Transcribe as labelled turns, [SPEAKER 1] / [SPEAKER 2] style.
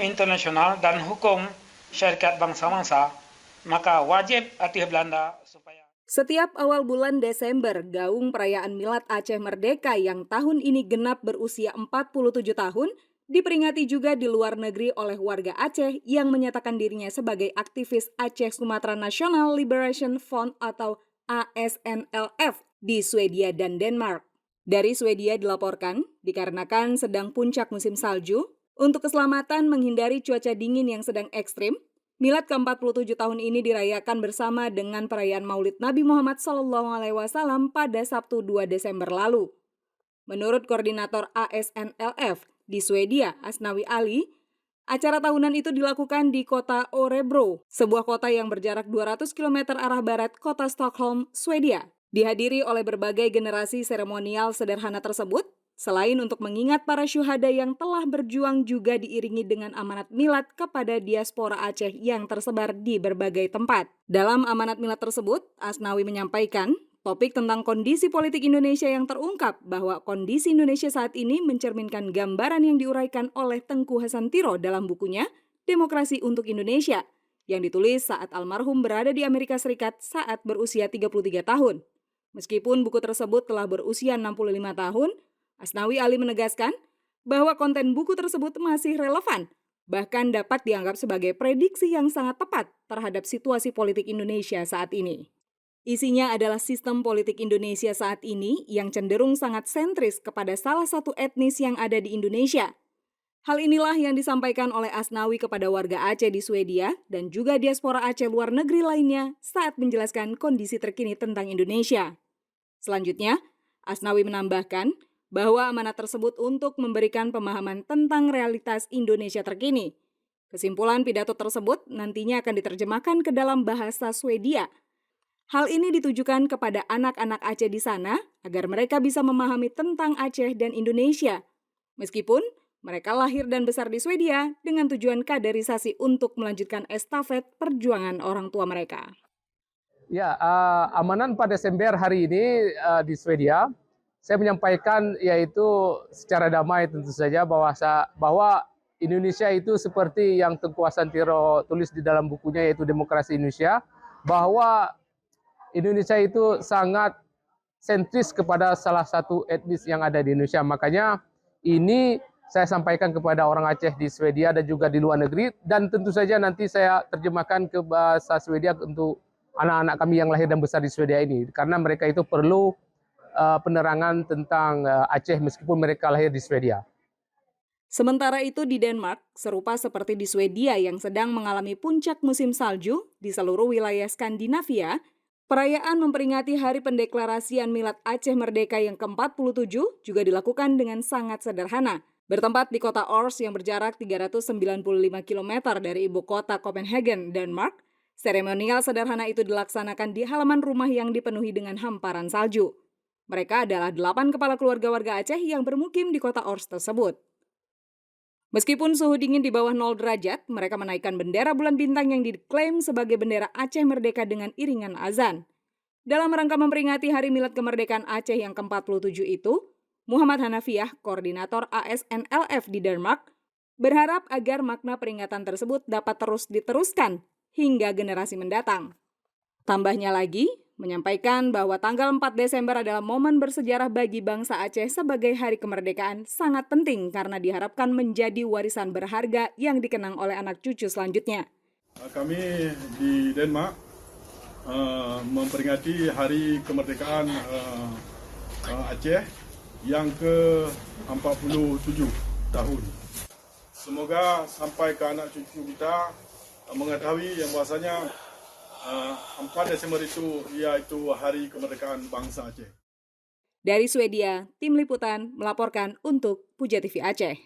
[SPEAKER 1] internasional dan hukum syarikat bangsa-bangsa, maka wajib hati Belanda supaya...
[SPEAKER 2] Setiap awal bulan Desember, gaung perayaan Milad Aceh Merdeka yang tahun ini genap berusia 47 tahun, diperingati juga di luar negeri oleh warga Aceh yang menyatakan dirinya sebagai aktivis Aceh Sumatera National Liberation Front atau ASNLF di Swedia dan Denmark. Dari Swedia dilaporkan, dikarenakan sedang puncak musim salju, untuk keselamatan menghindari cuaca dingin yang sedang ekstrim, Milad ke-47 tahun ini dirayakan bersama dengan perayaan Maulid Nabi Muhammad SAW pada Sabtu 2 Desember lalu. Menurut koordinator ASNLF di Swedia, Asnawi Ali, acara tahunan itu dilakukan di kota Örebro, sebuah kota yang berjarak 200 km arah barat kota Stockholm, Swedia. Dihadiri oleh berbagai generasi seremonial sederhana tersebut, selain untuk mengingat para syuhada yang telah berjuang juga diiringi dengan amanat milad kepada diaspora Aceh yang tersebar di berbagai tempat. Dalam amanat milad tersebut, Asnawi menyampaikan topik tentang kondisi politik Indonesia yang terungkap bahwa kondisi Indonesia saat ini mencerminkan gambaran yang diuraikan oleh Tengku Hasantiro dalam bukunya Demokrasi untuk Indonesia yang ditulis saat almarhum berada di Amerika Serikat saat berusia 33 tahun. Meskipun buku tersebut telah berusia 65 tahun, Asnawi Ali menegaskan bahwa konten buku tersebut masih relevan, bahkan dapat dianggap sebagai prediksi yang sangat tepat terhadap situasi politik Indonesia saat ini. Isinya adalah sistem politik Indonesia saat ini yang cenderung sangat sentris kepada salah satu etnis yang ada di Indonesia. Hal inilah yang disampaikan oleh Asnawi kepada warga Aceh di Swedia dan juga diaspora Aceh luar negeri lainnya saat menjelaskan kondisi terkini tentang Indonesia. Selanjutnya, Asnawi menambahkan bahwa amanat tersebut untuk memberikan pemahaman tentang realitas Indonesia terkini. Kesimpulan pidato tersebut nantinya akan diterjemahkan ke dalam bahasa Swedia. Hal ini ditujukan kepada anak-anak Aceh di sana agar mereka bisa memahami tentang Aceh dan Indonesia. Meskipun mereka lahir dan besar di Swedia dengan tujuan kaderisasi untuk melanjutkan estafet perjuangan orang tua mereka.
[SPEAKER 3] Ya, amanat 4 Desember hari ini di Swedia, saya menyampaikan yaitu secara damai tentu saja bahwa Indonesia itu seperti yang Tengku Hasantiro tulis di dalam bukunya yaitu Demokrasi Indonesia, bahwa Indonesia itu sangat sentris kepada salah satu etnis yang ada di Indonesia. Makanya ini saya sampaikan kepada orang Aceh di Swedia dan juga di luar negeri, dan tentu saja nanti saya terjemahkan ke bahasa Swedia untuk anak-anak kami yang lahir dan besar di Swedia ini, karena mereka itu perlu penerangan tentang Aceh meskipun mereka lahir di Swedia.
[SPEAKER 2] Sementara itu di Denmark, serupa seperti di Swedia yang sedang mengalami puncak musim salju di seluruh wilayah Skandinavia, perayaan memperingati Hari Pendeklarasian Milad Aceh Merdeka yang ke-47 juga dilakukan dengan sangat sederhana. Bertempat di kota Aarhus yang berjarak 395 km dari ibu kota Copenhagen, Denmark, seremonial sederhana itu dilaksanakan di halaman rumah yang dipenuhi dengan hamparan salju. Mereka adalah 8 kepala keluarga warga Aceh yang bermukim di kota Aarhus tersebut. Meskipun suhu dingin di bawah 0 derajat, mereka menaikkan bendera bulan bintang yang diklaim sebagai bendera Aceh Merdeka dengan iringan azan. Dalam rangka memperingati Hari Milad Kemerdekaan Aceh yang ke-47 itu, Muhammad Hanafiah, koordinator ASNLF di Denmark, berharap agar makna peringatan tersebut dapat terus diteruskan hingga generasi mendatang. Tambahnya lagi, menyampaikan bahwa tanggal 4 Desember adalah momen bersejarah bagi bangsa Aceh sebagai hari kemerdekaan sangat penting karena diharapkan menjadi warisan berharga yang dikenang oleh anak cucu selanjutnya.
[SPEAKER 4] Kami di Denmark memperingati hari kemerdekaan Aceh yang ke-47 tahun. Semoga sampai ke anak cucu kita mengetahui yang bahasanya 4 Desember itu yaitu hari kemerdekaan bangsa Aceh.
[SPEAKER 2] Dari Swedia, Tim Liputan melaporkan untuk Puja TV Aceh.